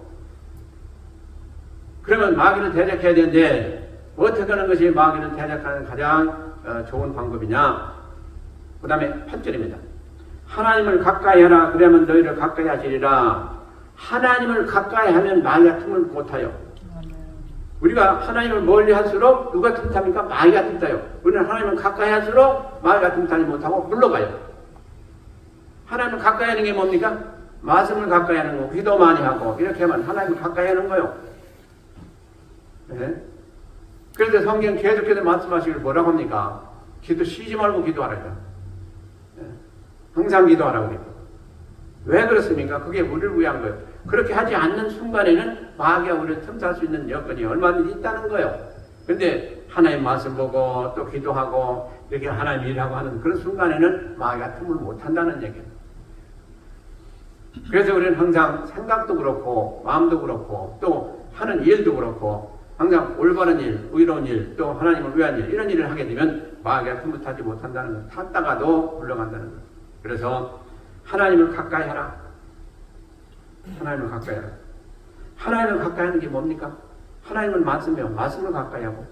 그러면 마귀를 대적해야 되는데 어떻게 하는 것이 마귀를 대적하는 가장 좋은 방법이냐? 그 다음에 8절입니다. 하나님을 가까이 하라. 그러면 너희를 가까이 하시리라. 하나님을 가까이 하면 마귀가 틈을 못타요. 우리가 하나님을 멀리 할수록 누가 틈탑니까? 마귀가 틈타요. 우리는 하나님을 가까이 할수록 마귀가 틈타지 못하고 물러가요. 하나님을 가까이 하는 게 뭡니까? 말씀을 가까이 하는 거, 기도 많이 하고 이렇게 하면 하나님을 가까이 하는 거예요. 네? 그런데 성경 계속해서 말씀하시길 뭐라고 합니까? 기도 쉬지 말고 기도하라고요. 네? 항상 기도하라고 해요. 왜 그렇습니까? 그게 우리를 위한 거예요. 그렇게 하지 않는 순간에는 마귀가 우리를 틈탈 수 있는 여건이 얼마든지 있다는 거예요. 그런데 하나님 말씀 보고 또 기도하고 이렇게 하나님 일하고 하는 그런 순간에는 마귀가 틈을 못한다는 얘기예요. 그래서 우리는 항상 생각도 그렇고 마음도 그렇고 또 하는 일도 그렇고 항상 올바른 일, 의로운 일, 또 하나님을 위한 일 이런 일을 하게 되면 마귀가 틈을 타지 못한다는 거, 탔다가도 물러간다는 거. 그래서 하나님을 가까이 하라. 하나님을 가까이 하라. 하나님을 가까이 하는 게 뭡니까? 하나님을 말씀이요. 말씀을 가까이 하고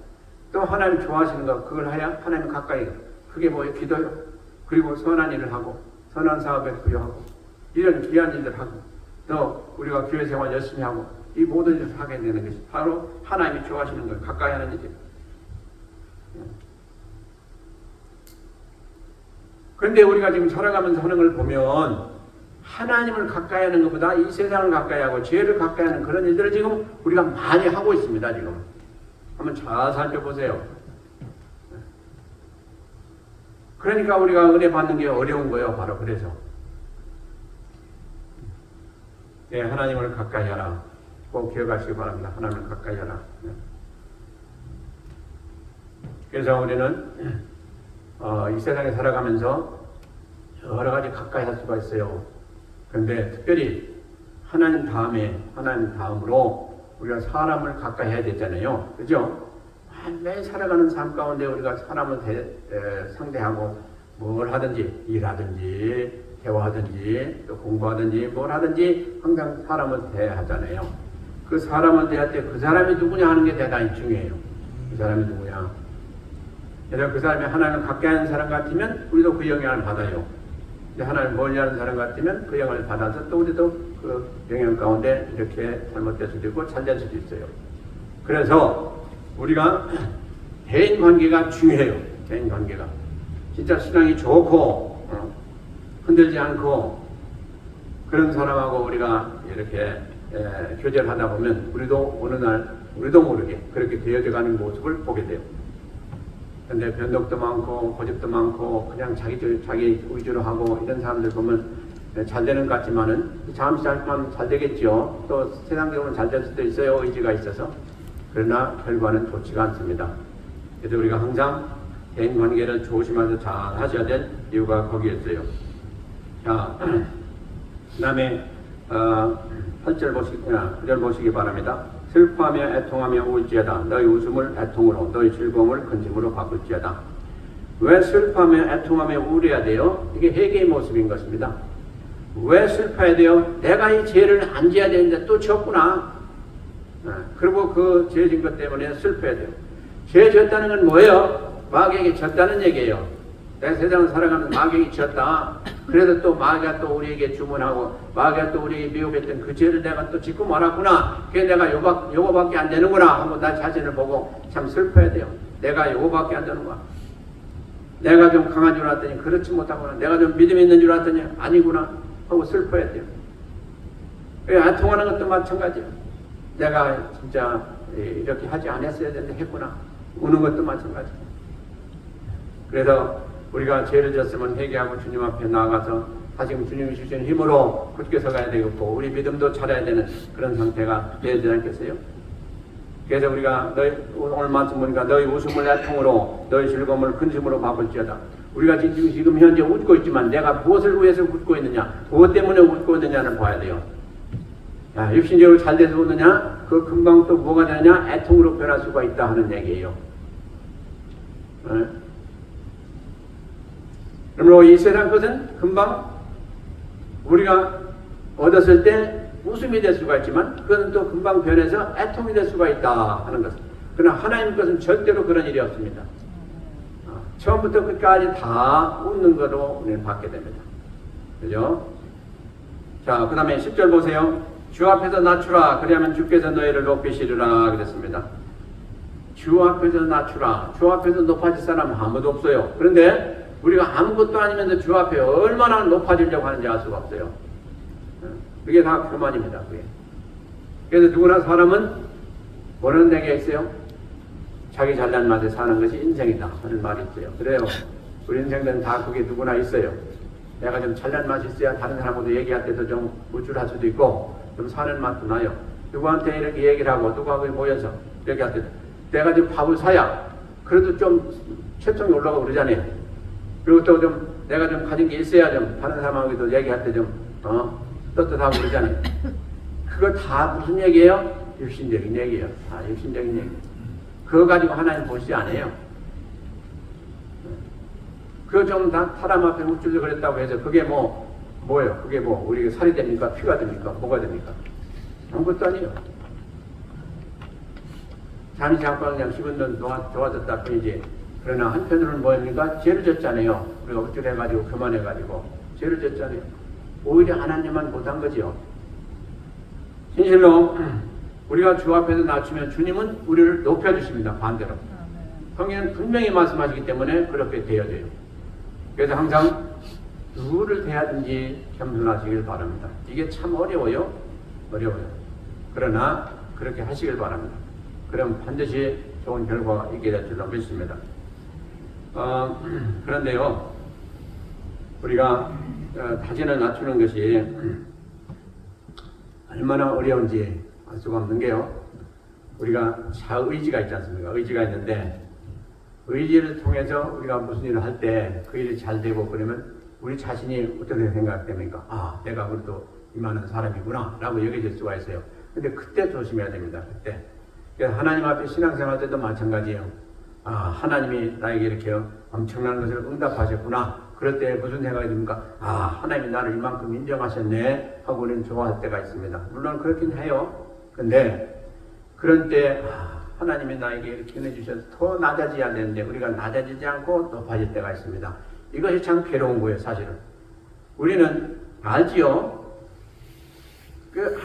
또 하나님 좋아하시는 거 그걸 해야 하나님을 가까이 해요. 그게 뭐예요? 기도요. 그리고 선한 일을 하고 선한 사업에 부여하고 이런 귀한 일을 하고 또 우리가 교회 생활 열심히 하고 이 모든 일을 하게 되는 것이 바로 하나님이 좋아하시는 걸 가까이 하는 일이에요. 그런데 우리가 지금 살아가면서 하는 걸 보면 하나님을 가까이 하는 것보다 이 세상을 가까이 하고 죄를 가까이 하는 그런 일들을 지금 우리가 많이 하고 있습니다. 지금 한번 잘 살펴보세요. 그러니까 우리가 은혜 받는 게 어려운 거예요. 바로 그래서 하나님을 가까이 하라. 꼭 기억하시기 바랍니다. 하나님을 가까이 하라. 그래서 우리는 이 세상에 살아가면서 여러 가지 가까이 할 수가 있어요. 그런데 특별히 하나님 다음으로 우리가 사람을 가까이 해야 되잖아요. 그죠? 매일 살아가는 삶 가운데 우리가 사람을 상대하고 뭘 하든지 일하든지 대화하든지 또 공부하든지 뭘 하든지 항상 사람을 대하잖아요. 그 사람을 대할 때 그 사람이 누구냐 하는 게 대단히 중요해요. 그 사람이 누구냐. 그래서 그 사람이 하나님을 가까이 하는 사람 같으면 우리도 그 영향을 받아요. 하나님 멀리 하는 사람 같으면 그 영향을 받아서 또 우리도 그 영향 가운데 이렇게 잘못될 수도 있고 잘될 수도 있어요. 그래서 우리가 대인 관계가 중요해요. 대인 관계가 진짜 신앙이 좋고 흔들지 않고 그런 사람하고 우리가 이렇게 교제를 하다 보면 우리도 어느 날 우리도 모르게 그렇게 되어져 가는 모습을 보게 돼요. 근데 변덕도 많고 고집도 많고 그냥 자기 위주로 하고 이런 사람들 보면 잘 되는 것 같지만은 잠시 하면 잘 되겠죠. 또 세상적으로는 잘 될 수도 있어요. 의지가 있어서. 그러나 결과는 좋지가 않습니다. 그래서 우리가 항상 대인 관계를 조심해서 잘 하셔야 될 이유가 거기에 있어요. 자, 그 다음에 9절 보시기 바랍니다. 슬퍼하며 애통하며 울지어다. 너희 웃음을 애통으로 너희 즐거움을 근심으로 바꿀지어다. 왜 슬퍼하며 애통하며 울어야 돼요? 이게 회개의 모습인 것입니다. 왜 슬퍼해야 돼요? 내가 이 죄를 안 지어야 되는데 또 지었구나. 그리고 그 죄 진 것 때문에 슬퍼해야 돼요. 죄 졌다는 건 뭐예요? 마귀에게 졌다는 얘기예요. 내가 세상을 살아가면서 마귀에게 졌다. 그래서 또 마귀가 또 우리에게 주문하고 마귀가 또 우리에게 미혹했던 그 죄를 내가 또 짓고 말았구나. 그게 내가 요거밖에 안 되는구나 하고 나 자신을 보고 참 슬퍼야 돼요. 내가 요거밖에 안 되는구나. 내가 좀 강한 줄 알았더니 그렇지 못하구나. 내가 좀 믿음이 있는 줄 알았더니 아니구나 하고 슬퍼야 돼요. 애통하는 것도 마찬가지예요. 내가 진짜 이렇게 하지 않았어야 되는데 했구나. 우는 것도 마찬가지예요. 그래서 우리가 죄를 졌으면 회개하고 주님 앞에 나아가서 다시금 주님이 주신 힘으로 굳게 서가야 되겠고 우리 믿음도 차려야 되는 그런 상태가 되지 않겠어요? 그래서 우리가 오늘 말씀 보니까 너희 웃음을 애통으로 너희 즐거움을 근심으로 바꿀지어다. 우리가 지금 현재 웃고 있지만 내가 무엇을 위해서 웃고 있느냐 무엇 때문에 웃고 있느냐를 봐야 돼요. 야, 육신적으로 잘 돼서 웃느냐 그 금방 또 뭐가 되느냐 애통으로 변할 수가 있다 하는 얘기예요. 그러므로 이 세상 것은 금방 우리가 얻었을 때 웃음이 될 수가 있지만 그것은 또 금방 변해서 애통이 될 수가 있다 하는 것. 그러나 하나님 것은 절대로 그런 일이 없습니다. 처음부터 끝까지 다 웃는 거로 우리는 받게 됩니다. 그죠? 자, 그 다음에 10절 보세요. 주 앞에서 낮추라. 그리하면 주께서 너희를 높이시리라 그랬습니다. 주 앞에서 낮추라. 주 앞에서 높아질 사람은 아무도 없어요. 그런데 우리가 아무것도 아니면서 주 앞에 얼마나 높아지려고 하는지 알 수가 없어요. 그게 다 교만입니다. 그게. 그래서 누구나 사람은 뭐라는 데가 있어요? 자기 잘난 맛에 사는 것이 인생이다 하는 말이 있어요. 그래요. 우리 인생들은 다 그게 누구나 있어요. 내가 좀 잘난 맛이 있어야 다른 사람하고도 얘기할 때도 좀 우쭐할 수도 있고 좀 사는 맛도 나요. 누구한테 이렇게 얘기를 하고 누구하고 모여서 이렇게 할 때도 내가 좀 밥을 사야 그래도 좀 채통이 올라가고 그러잖아요. 그리고 또 좀 내가 좀 가진 게 있어야 좀 다른 사람하고도 얘기할 때 좀 떳떳하고 그러잖아요. 그거 다 무슨 얘기예요? 육신적인 얘기예요. 다 육신적인 얘기. 그거 가지고 하나님 보시지 않아요. 그 좀 사람 앞에 우쭐 그랬다고 해서 그게 뭐예요? 그게 우리가 살이 됩니까? 피가 됩니까? 뭐가 됩니까? 아무것도 아니에요. 잠이 잠깐 그냥 기분 좋아졌다 뿐이지. 그러나 한편으로는 뭐입니까? 죄를 졌잖아요. 우리가 우쭐해가지고 그만해가지고 죄를 졌잖아요. 오히려 하나님만 못한 거지요. 진실로 우리가 주 앞에서 낮추면 주님은 우리를 높여주십니다. 반대로. 성경은 분명히 말씀하시기 때문에 그렇게 되어야 돼요. 그래서 항상 누구를 대하든지 겸손하시길 바랍니다. 이게 참 어려워요. 그러나 그렇게 하시길 바랍니다. 그럼 반드시 좋은 결과가 있게 될 줄로 믿습니다. 그런데요, 우리가 다진을 낮추는 것이 얼마나 어려운지 알 수가 없는 게요. 우리가 자의지가 있지 않습니까? 의지가 있는데 의지를 통해서 우리가 무슨 일을 할 때 그 일이 잘 되고 그러면 우리 자신이 어떻게 생각됩니까? 아, 내가 그래도 이만한 사람이구나 라고 여겨질 수가 있어요. 근데 그때 조심해야 됩니다. 그때. 그래서 하나님 앞에 신앙생활 때도 마찬가지예요. 아, 하나님이 나에게 이렇게 엄청난 것을 응답하셨구나. 그럴 때 무슨 생각이 듭니까? 아, 하나님이 나를 이만큼 인정하셨네 하고 우리는 좋아할 때가 있습니다. 물론 그렇긴 해요. 근데 그런 때 하나님이 나에게 이렇게 해주셔서 더 낮아져야 되는데 우리가 낮아지지 않고 높아질 때가 있습니다. 이것이 참 괴로운 거예요. 사실은 우리는 알지요.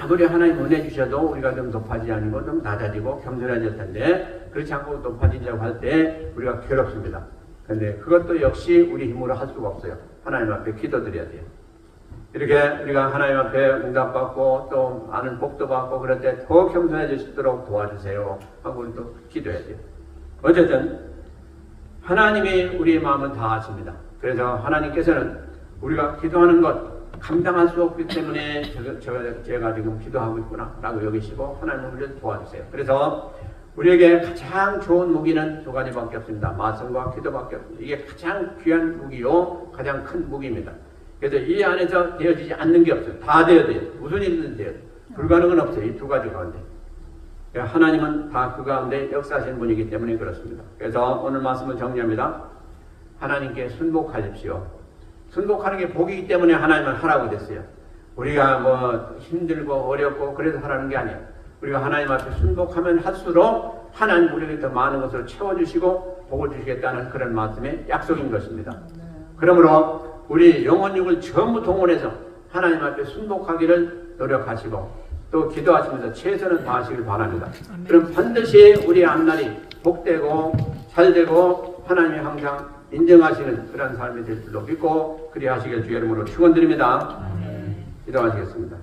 아무리 하나님 은혜 주셔도 우리가 좀 높아지지 않고 좀 낮아지고 겸손해질 텐데 그렇지 않고 높아지려고 할 때 우리가 괴롭습니다. 그런데 그것도 역시 우리 힘으로 할 수가 없어요. 하나님 앞에 기도드려야 돼요. 이렇게 우리가 하나님 앞에 응답받고 또 많은 복도 받고 그럴 때 더 겸손해질 수 있도록 도와주세요 하고 또 기도해야 돼요. 어쨌든 하나님이 우리의 마음은 다 아십니다. 그래서 하나님께서는 우리가 기도하는 것 감당할 수 없기 때문에 제가 지금 기도하고 있구나 라고 여기시고 하나님은 우리를 도와주세요. 그래서 우리에게 가장 좋은 무기는 두 가지밖에 없습니다. 말씀과 기도밖에 없습니다. 이게 가장 귀한 무기요 가장 큰 무기입니다. 그래서 이 안에서 되어지지 않는 게 없어요. 다 되어야 돼요. 무슨 일이든 돼요. 불가능은 없어요. 이 두 가지 가운데. 하나님은 다 그 가운데 역사하시는 분이기 때문에 그렇습니다. 그래서 오늘 말씀을 정리합니다. 하나님께 순복하십시오. 순복하는 게 복이기 때문에 하나님은 하라고 됐어요. 우리가 힘들고 어렵고 그래서 하라는 게 아니에요. 우리가 하나님 앞에 순복하면 할수록 하나님 우리에게 더 많은 것을 채워주시고 복을 주시겠다는 그런 말씀의 약속인 것입니다. 그러므로 우리 영혼육을 전부 동원해서 하나님 앞에 순복하기를 노력하시고 또 기도하시면서 최선을 다하시길 바랍니다. 그럼 반드시 우리 앞날이 복되고 잘되고 하나님이 항상 인정하시는 그런 삶이 될 줄로 믿고 그리하시길 주의 이름으로 축원드립니다. 기도하시겠습니다.